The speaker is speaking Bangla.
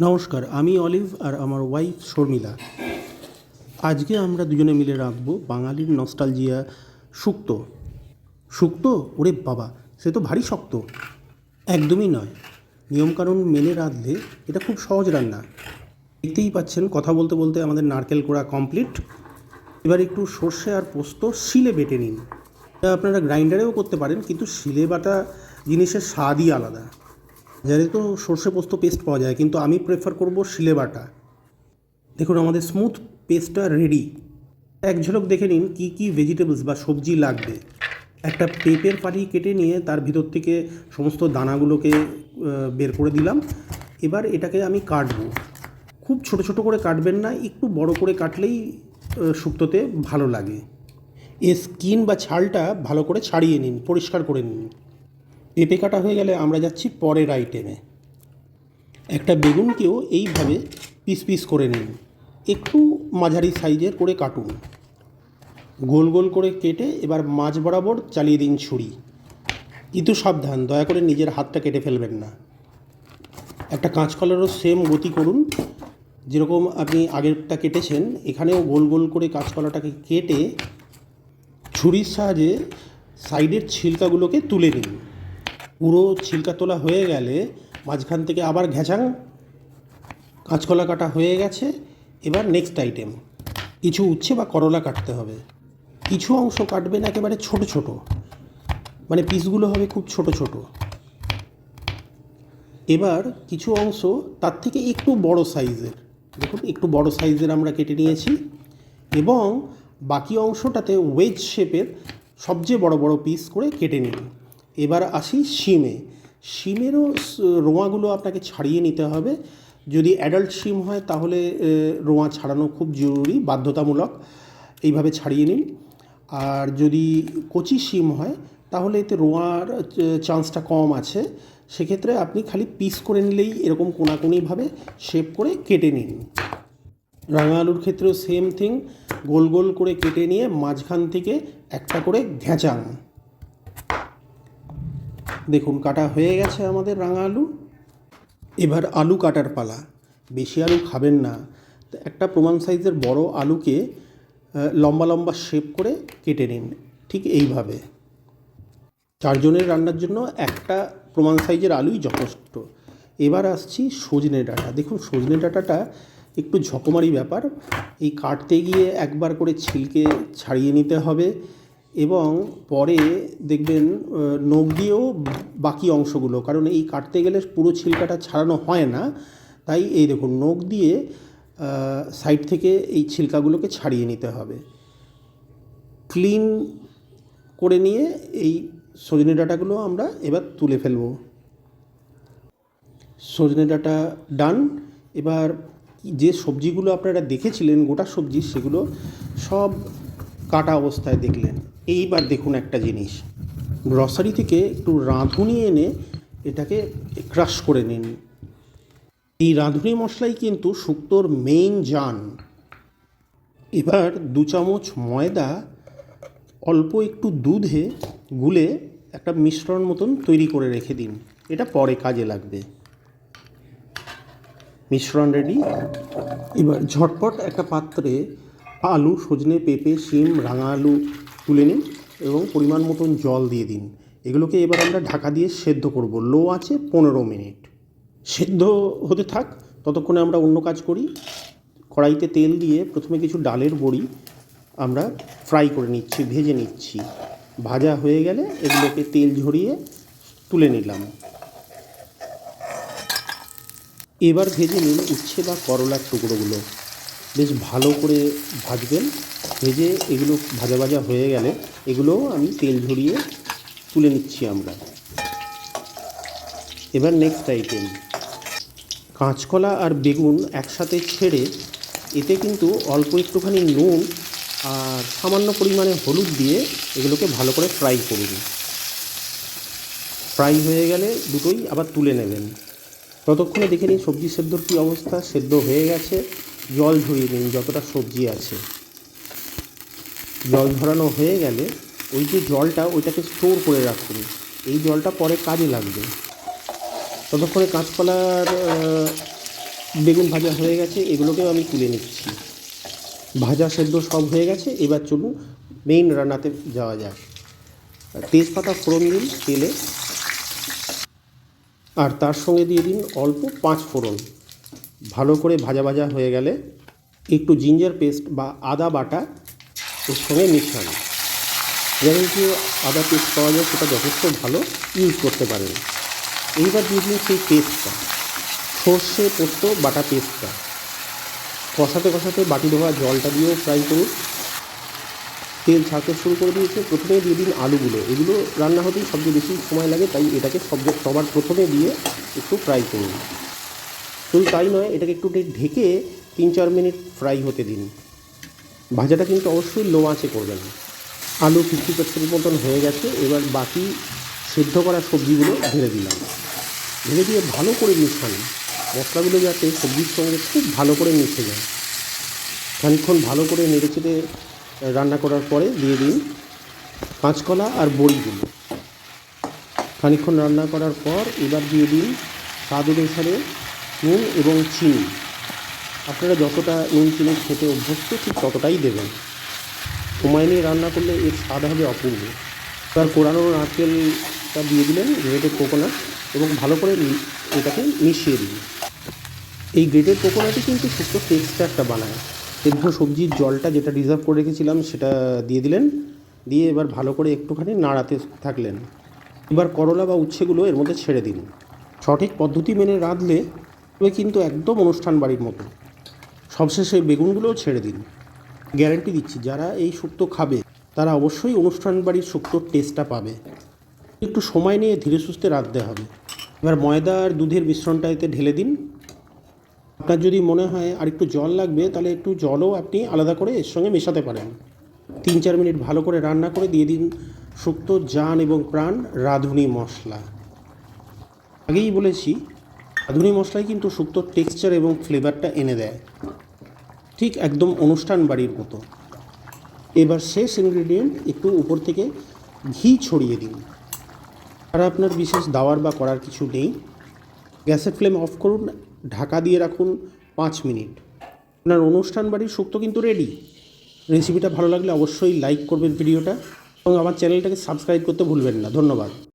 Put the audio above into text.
নমস্কার, আমি অলিভ আর আমার ওয়াইফ শর্মিলা। আজকে আমরা দুজনে মিলে রাঁধবো বাঙালির নস্টালজিয়া শুক্তো। শুক্তো? ওরে বাবা, সে তো ভারী শক্ত। একদমই নয়, নিয়মকানুন মেনে রাঁধলে এটা খুব সহজ রান্না। দেখতেই পাচ্ছেন, কথা বলতে বলতে আমাদের নারকেল কোড়া কমপ্লিট। এবার একটু সর্ষে আর পোস্ত শিলে বেটে নিন। এটা আপনারা গ্রাইন্ডারেও করতে পারেন, কিন্তু শিলে বাটা জিনিসের স্বাদই আলাদা। বাজারে তো সর্ষে পোস্ত পেস্ট পাওয়া যায়, কিন্তু আমি প্রেফার করব শিলে বাটা। দেখুন, আমাদের স্মুথ পেস্টটা রেডি। এক ঝলক দেখে নিন কী কী ভেজিটেবলস বা সবজি লাগবে। একটা পেঁপের পাটি কেটে নিয়ে তার ভিতর থেকে সমস্ত দানাগুলোকে বের করে দিলাম। এবার এটাকে আমি কাটবো। খুব ছোট ছোট করে কাটবেন না, একটু বড় করে কাটলেই শুক্তোতে ভালো লাগে। এর স্কিন বা ছালটা ভালো করে ছাড়িয়ে নিন, পরিষ্কার করে নিন। পেঁপে কাটা হয়ে গেলে আমরা যাচ্ছি পরের আইটেমে। একটা বেগুনকেও এইভাবে পিস পিস করে নিন, একটু মাঝারি সাইজের করে কাটুন। গোল গোল করে কেটে এবার মাঝ বরাবর চালিয়ে দিন ছুরি। কিন্তু সাবধান, দয়া করে নিজের হাতটা কেটে ফেলবেন না। একটা কাঁচকলারও সেম গতি করুন, যেরকম আপনি আগেরটা কেটেছেন। এখানেও গোল গোল করে কাঁচকলাটাকে কেটে ছুরির সাহায্যে সাইডের ছিলকাগুলোকে তুলে নিন। পুরো ছিলকা তোলা হয়ে গেলে মাঝখান থেকে আবার ঘেঁচাং। কাঁচকলা কাটা হয়ে গেছে। এবার নেক্সট আইটেম, কিছু উচ্ছে বা করলা কাটতে হবে। কিছু অংশ কাটবেন একেবারে ছোট ছোট, মানে পিসগুলো হবে খুব ছোট ছোট। এবার কিছু অংশ তার থেকে একটু বড় সাইজের, দেখুন একটু বড় সাইজের আমরা কেটে নিয়েছি। এবং বাকি অংশটাতে ওয়েজ শেপের সবচেয়ে বড় বড় পিস করে কেটে নিন। এবার আসি শিমে। শিমেরও রোঁয়াগুলো আপনাকে ছাড়িয়ে নিতে হবে। যদি অ্যাডাল্ট শিম হয় তাহলে রোঁয়া ছাড়ানো খুব জরুরি, বাধ্যতামূলক। এইভাবে ছাড়িয়ে নিন। আর যদি কচি শিম হয় তাহলে এতে রোঁয়ার চান্সটা কম আছে। সেক্ষেত্রে আপনি খালি পিস করে নিলেই এরকম কোনাকুনিভাবে শেপ করে কেটে নিন। রাঙা আলুর ক্ষেত্রেও সেম থিং, গোল গোল করে কেটে নিয়ে মাঝখান থেকে একটা করে ঘেঁচান। দেখুন কাটা হয়ে গেছে আমাদের রাঙা আলু। এবার আলু কাটার পালা। বেশি আলু খাবেন না, একটা প্রমাণ সাইজের বড় আলুকে লম্বা লম্বা শেপ করে কেটে নিন, ঠিক এইভাবে। চারজনের রান্নার জন্য একটা প্রমাণ সাইজের আলুই যথেষ্ট। এবার আসছি সজনে ডাঁটা। দেখুন, সজনে ডাঁটাটা একটু ঝকমারি ব্যাপার। এই কাটতে গিয়ে একবার করে ছিলকে ছাড়িয়ে নিতে হবে, এবং পরে দেখবেন নখ দিয়েও বাকি অংশগুলো, কারণ এই কাটতে গেলে পুরো ছিলকাটা ছাড়ানো হয় না। তাই এই দেখুন, নখ দিয়ে সাইড থেকে এই ছিলকাগুলোকে ছাড়িয়ে নিতে হবে। ক্লিন করে নিয়ে এই সজনে ডাঁটাগুলো আমরা এবার তুলে ফেলব। সজনে ডাঁটা ডান। এবার যে সবজিগুলো আপনারা দেখেছিলেন গোটা সবজি, সেগুলো সব কাটা অবস্থায় দেখলেন। এইবার দেখুন একটা জিনিস, গ্রসারি থেকে একটু রাঁধুনি এনে এটাকে ক্রাশ করে নিন। এই রাঁধুনি মশলাই কিন্তু শুক্তোর মেইন জান। এবার 2 চামচ ময়দা অল্প একটু দুধে গুলে একটা মিশ্রণ মতন তৈরি করে রেখে দিন, এটা পরে কাজে লাগবে। মিশ্রণ রেডি। এবার ঝটপট একটা পাত্রে আলু, সজনে, পেঁপে, শিম, রাঙা আলু তুলে নিন এবং পরিমাণ মতন জল দিয়ে দিন। এগুলোকে এবার আমরা ঢাকা দিয়ে সেদ্ধ করব, লো আছে 15 মিনিট। সেদ্ধ হতে থাক, ততক্ষণে আমরা অন্য কাজ করি। কড়াইতে তেল দিয়ে প্রথমে কিছু ডালের বড়ি আমরা ফ্রাই করে নিচ্ছি, ভেজে নিচ্ছি। ভাজা হয়ে গেলে এগুলোকে তেল ঝরিয়ে তুলে নিলাম। এবার ভেজে নিন উচ্ছে বা করলার টুকরোগুলো, বেশ ভালো করে ভাজবেন। ভেজে এগুলো ভাজা ভাজা হয়ে গেলে এগুলোও আমি তেল ঝরিয়ে তুলে নিচ্ছি আমরা। এবার নেক্সট আইটেম, কাঁচকলা আর বেগুন একসাথে ছেড়ে এতে কিন্তু অল্প একটুখানি নুন আর সামান্য পরিমাণে হলুদ দিয়ে এগুলোকে ভালো করে ফ্রাই করুন। ফ্রাই হয়ে গেলে দুটোই আবার তুলে নেবেন। ততক্ষণে দেখে নিন সবজি সেদ্ধর কী অবস্থা। সেদ্ধ হয়ে গেছে, জল ঝরিয়ে নিন যতটা সবজি আছে। জল ঝরানো হয়ে গেলে ওই যে জলটা, ওইটাকে স্টোর করে রাখুন। এই জলটা পরে কাজে লাগবে। ততক্ষণে কাঁচকলার বেগুন ভাজা হয়ে গেছে, এগুলোকেও আমি তুলে নিচ্ছি। ভাজা সেদ্ধ সব হয়ে গেছে, এবার চলুন মেইন রান্নাতে যাওয়া যাক। তেজপাতা ফোড়ন দিন তেলে, আর তার সঙ্গে দিয়ে দিন অল্প 5 ফোড়ন। ভালো করে ভাজা ভাজা হয়ে গেলে একটু জিঞ্জার পেস্ট বা আদা বাটা এর সঙ্গে মিশান। যেমন যে আদা পেস্ট পাওয়া যায় সেটা যথেষ্ট ভালো, ইউজ করতে পারেন। এইবার দিয়ে দিন সেই পেস্টটা, সর্ষে পোস্ত বাটা পেস্টটা। কষাতে কষাতে বাটি ধোয়া জলটা দিয়েও ফ্রাই করুন। তেল ছাড়তে শুরু করে দিয়েছে, প্রথমে দিয়ে দিন আলুগুলো। এগুলো রান্না হতেই সবচেয়ে বেশি সময় লাগে, তাই এটাকে সবার প্রথমে দিয়ে একটু ফ্রাই করুন। শুধু তাই নয়, এটাকে একটু ঢেকে 3-4 মিনিট ফ্রাই হতে দিন। ভাজাটা কিন্তু অবশ্যই লো আঁচে করবেন। আলু 50% মতন হয়ে গেছে, এবার বাকি সেদ্ধ করা সবজিগুলো ঢেলে দিলাম। ঢেলে দিয়ে ভালো করে মিশান, মশলাগুলো যাতে সবজির সঙ্গে খুব ভালো করে মিশে যায়। খানিকক্ষণ ভালো করে নেড়েচেড়ে রান্না করার পরে দিয়ে দিন কাঁচকলা আর বড়িগুলো। খানিকক্ষণ রান্না করার পর এবার দিয়ে দিন স্বাদ অনুসারে নুন এবং চিনি। আপনারা যতটা নুন চিনি খেতে অভ্যস্ত ঠিক ততটাই দেবেন। সময় নিয়ে রান্না করলে এর স্বাদ হবে অপূর্ব। এবার কোরানো নারকেলটা দিয়ে দিলেন, গ্রেটেড কোকোনাট, এবং ভালো করে এটাকে মিশিয়ে দিন। এই গ্রেটেড কোকোনাটই কিন্তু শুক্তো টেক্সচারটা বানায়। সেদ্ধ সবজির জলটা যেটা রিজার্ভ করে রেখেছিলাম সেটা দিয়ে দিলেন, দিয়ে এবার ভালো করে একটুখানি নাড়াতে থাকলেন। এবার করলা বা উচ্ছেগুলো এর মধ্যে ছেড়ে দিন। সঠিক পদ্ধতি মেনে রাঁধলে তবে কিন্তু একদম অনুষ্ঠান বাড়ির মতো। সবশেষে বেগুনগুলোও ছেড়ে দিন। গ্যারান্টি দিচ্ছি, যারা এই শুক্তো খাবে তারা অবশ্যই অনুষ্ঠান বাড়ির শুক্তোর টেস্টটা পাবে। একটু সময় নিয়ে ধীরে সুস্থে রাঁধতে হবে। এবার ময়দা আর দুধের মিশ্রণটা এতে ঢেলে দিন। আপনার যদি মনে হয় আর একটু জল লাগবে, তাহলে একটু জলও আপনি আলাদা করে এর সঙ্গে মেশাতে পারেন। 3-4 মিনিট ভালো করে রান্না করে দিয়ে দিন শুক্তোর জান এবং প্রাণ রাঁধুনি মশলা। আগেই বলেছি, রাঁধুনি মশলাই কিন্তু শুক্তোর টেক্সচার এবং ফ্লেভারটা এনে দেয়, ঠিক একদম অনুষ্ঠান বাড়ির মতো। এবার শেষ ইনগ্রিডিয়েন্ট, একটু উপর থেকে ঘি ছড়িয়ে দিন। আর আপনার বিশেষ দাওয়ার বা করার কিছু নেই। গ্যাসের ফ্লেম অফ করুন, ঢাকা দিয়ে রাখুন 5 মিনিট। আপনার অনুষ্ঠান বাড়ির শুক্তো কিন্তু রেডি। রেসিপিটা ভালো লাগলে অবশ্যই লাইক করবেন ভিডিওটা, এবং আমার চ্যানেলটাকে সাবস্ক্রাইব করতে ভুলবেন না। ধন্যবাদ।